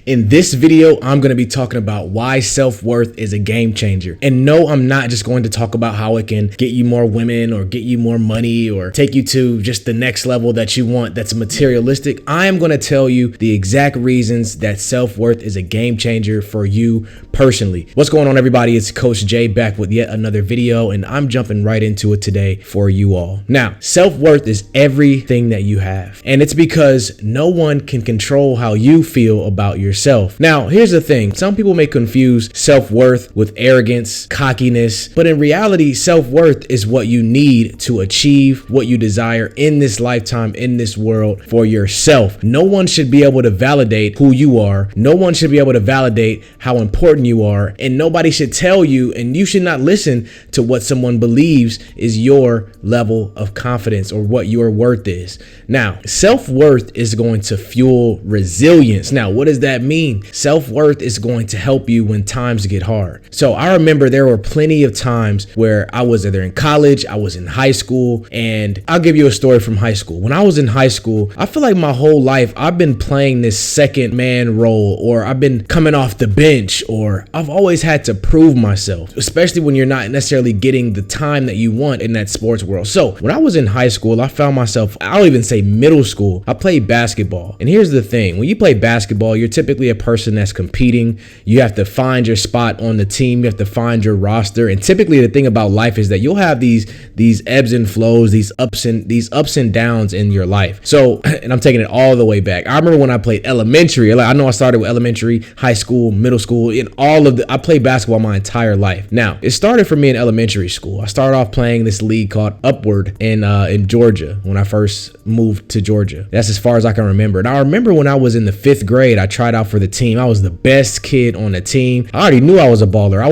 In this video, I'm going to be talking about why self-worth is a game changer. And no, I'm not just going to talk about how it can get you more women or get you more money or take you to just the next level that you want that's materialistic. I am going to tell you the exact reasons that self-worth is a game changer for you personally. What's going on, everybody? It's Coach Jay back with yet another video, and I'm jumping right into it today for you all. Now, self-worth is everything that you have, and it's because no one can control how you feel about yourself. Now, here's the thing. Some people may confuse self-worth with arrogance, cockiness, but in reality, self-worth is what you need to achieve what you desire in this lifetime, in this world for yourself. No one should be able to validate who you are. No one should be able to validate how important you are, and nobody should tell you, and you should not listen to what someone believes is your level of confidence or what your worth is. Now, self-worth is going to fuel resilience. Now, what does that mean? Self-worth is going to help you when times get hard. So I remember there were plenty of times where I was either in college, I was in high school, and I'll give you a story from high school. When I was in high school, I feel like my whole life I've been playing this second man role, or I've been coming off the bench, or I've always had to prove myself, especially when you're not necessarily getting the time that you want in that sports world. So when I was in high school, I found myself, I'll even say middle school, I played basketball. And here's the thing, when you play basketball, you're typically a person that's competing. You have to find your spot on the team. You have to find your roster. And typically the thing about life is that you'll have these ebbs and flows, these ups and downs in your life. So, and I'm taking it all the way back. I remember when I played elementary, I know I started with elementary, high school, middle school, and I played basketball my entire life. Now, it started for me in elementary school. I started off playing this league called Upward in Georgia when I first moved to Georgia. That's as far as I can remember. And I remember when I was in the 5th grade, I tried out for the team. I was the best kid on the team. I already knew I was a baller. I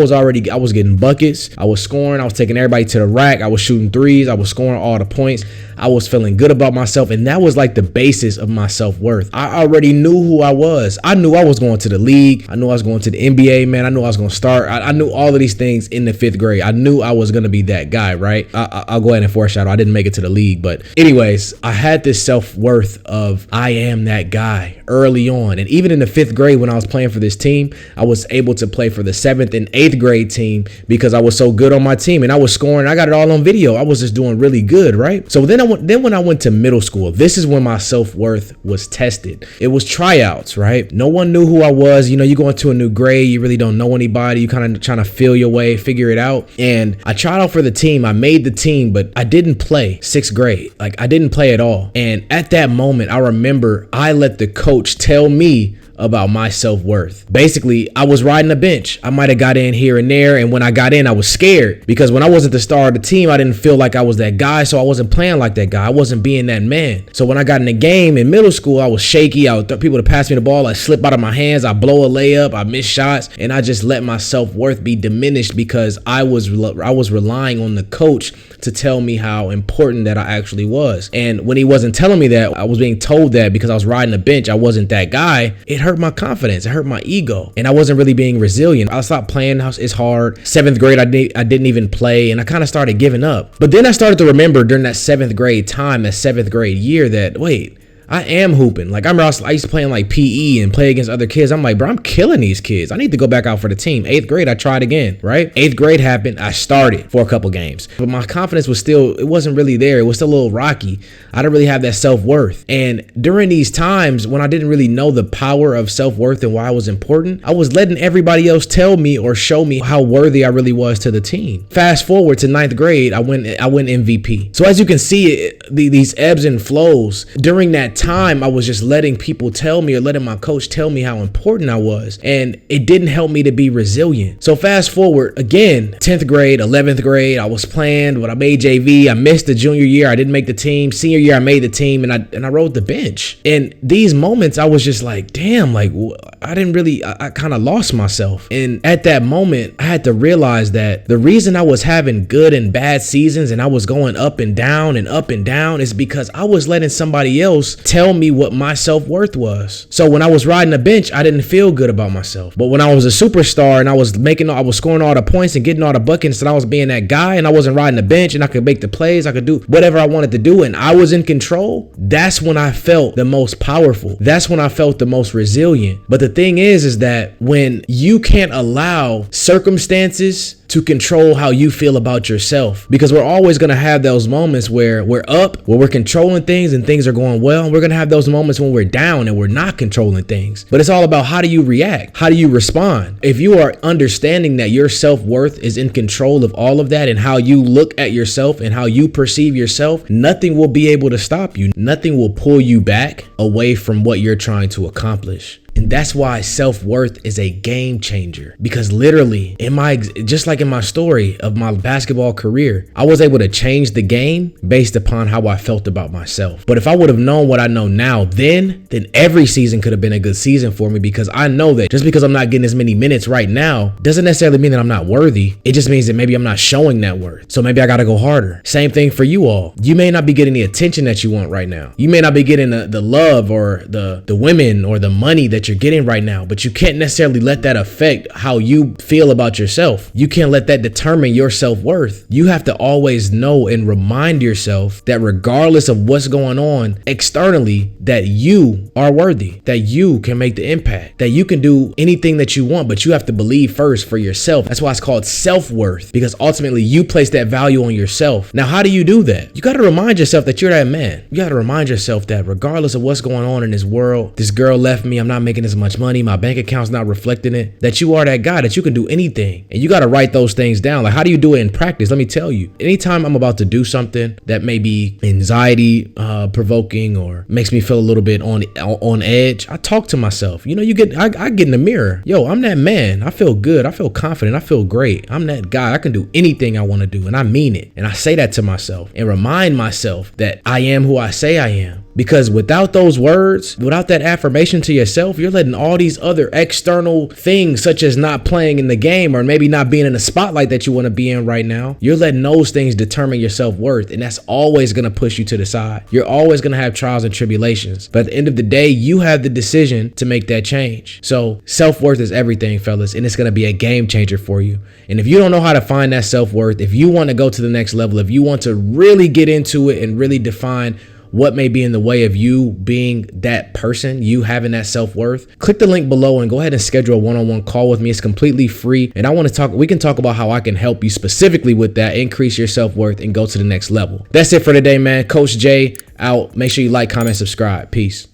was getting buckets. I was scoring. I was taking everybody to the rack. I was shooting threes. I was scoring all the points. I was feeling good about myself. And that was like the basis of my self-worth. I already knew who I was. I knew I was going to the league. I knew I was going to the NBA, man. I knew I was going to start. I knew all of these things in the 5th grade. I knew I was going to be that guy, right? I'll go ahead and foreshadow. I didn't make it to the league. But anyways, I had this self-worth of I am that guy early on. And even in the 5th grade, when I was playing for this team, I was able to play for the 7th and 8th grade team because I was so good on my team and I was scoring. I got it all on video. I was just doing really good, right? So then when I went to middle school, this is when my self-worth was tested. It was tryouts, right? No one knew who I was. You know, you go into a new grade, you really don't know anybody. You kind of trying to feel your way, figure it out. And I tried out for the team. I made the team, but I didn't play 6th grade. Like, I didn't play at all. And at that moment, I remember I let the coach tell me about my self-worth. Basically, I was riding the bench. I might have got in here and there, and when I got in, I was scared because when I wasn't the star of the team, I didn't feel like I was that guy, so I wasn't playing like that guy. I wasn't being that man. So when I got in the game in middle school, I was shaky. I would throw people to pass me the ball. I slip out of my hands. I blow a layup. I miss shots, and I just let my self-worth be diminished because I was relying on the coach to tell me how important that I actually was. And when he wasn't telling me that, I was being told that because I was riding the bench, I wasn't that guy. It hurt my confidence. It hurt my ego. And I wasn't really being resilient. I stopped playing. It's hard. 7th grade, I didn't even play. And I kind of started giving up. But then I started to remember during that 7th grade time, that 7th grade year, that wait, I am hooping. Like, I used to play in like PE and play against other kids. I'm like, bro, I'm killing these kids. I need to go back out for the team. 8th grade, I tried again, right? 8th grade happened. I started for a couple games, but my confidence was still, it wasn't really there. It was still a little rocky. I didn't really have that self-worth. And during these times when I didn't really know the power of self-worth and why I was important, I was letting everybody else tell me or show me how worthy I really was to the team. Fast forward to 9th grade, I went MVP. So as you can see, these ebbs and flows during that time, I was just letting people tell me or letting my coach tell me how important I was, and it didn't help me to be resilient. So fast forward again, 10th grade, 11th grade, I was playing, but I made JV. I missed the junior year. I didn't make the team. Senior year, I made the team, and I rode the bench. And these moments, I was just like, damn, like I kind of lost myself. And at that moment, I had to realize that the reason I was having good and bad seasons and I was going up and down is because I was letting somebody else tell me what my self-worth was. So when I was riding the bench, I didn't feel good about myself. But when I was a superstar and I was scoring all the points and getting all the buckets, and I was being that guy, and I wasn't riding the bench, and I could make the plays, I could do whatever I wanted to do, and I was in control, that's when I felt the most powerful. That's when I felt the most resilient. But the thing is that when you can't allow circumstances to control how you feel about yourself, because we're always going to have those moments where we're up, where we're controlling things and things are going well, and we're going to have those moments when we're down and we're not controlling things. But it's all about, how do you react? How do you respond? If you are understanding that your self-worth is in control of all of that, and how you look at yourself and how you perceive yourself, nothing will be able to stop you. Nothing will pull you back away from what you're trying to accomplish. And that's why self-worth is a game changer, because literally just like in my story of my basketball career, I was able to change the game based upon how I felt about myself. But if I would have known what I know now then every season could have been a good season for me, because I know that just because I'm not getting as many minutes right now doesn't necessarily mean that I'm not worthy. It just means that maybe I'm not showing that worth. So maybe I got to go harder. Same thing for you all. You may not be getting the attention that you want right now. You may not be getting the love or the women or the money that you're getting right now, but you can't necessarily let that affect how you feel about yourself. You can't let that determine your self-worth. You have to always know and remind yourself that regardless of what's going on externally, that you are worthy, that you can make the impact, that you can do anything that you want, but you have to believe first for yourself. That's why it's called self-worth, because ultimately you place that value on yourself. Now, how do you do that? You got to remind yourself that you're that man. You got to remind yourself that regardless of what's going on in this world, this girl left me, I'm not making as much money, my bank account's not reflecting it, that you are that guy, that you can do anything. And you got to write those things down. Like, how do you do it in practice? Let me tell you. Anytime I'm about to do something that may be anxiety provoking or makes me feel a little bit on edge, I talk to myself. You know, I get in the mirror. Yo, I'm that man. I feel good. I feel confident. I feel great. I'm that guy. I can do anything I want to do, and I mean it. And I say that to myself and remind myself that I am who I say I am. Because without those words, without that affirmation to yourself, you're letting all these other external things, such as not playing in the game or maybe not being in the spotlight that you want to be in right now, you're letting those things determine your self-worth. And that's always going to push you to the side. You're always going to have trials and tribulations. But at the end of the day, you have the decision to make that change. So self-worth is everything, fellas, and it's going to be a game changer for you. And if you don't know how to find that self-worth, if you want to go to the next level, if you want to really get into it and really define what may be in the way of you being that person, you having that self-worth, click the link below and go ahead and schedule a one-on-one call with me. It's completely free. And we can talk about how I can help you specifically with that, increase your self-worth and go to the next level. That's it for today, man. Coach Jay out. Make sure you like, comment, subscribe. Peace.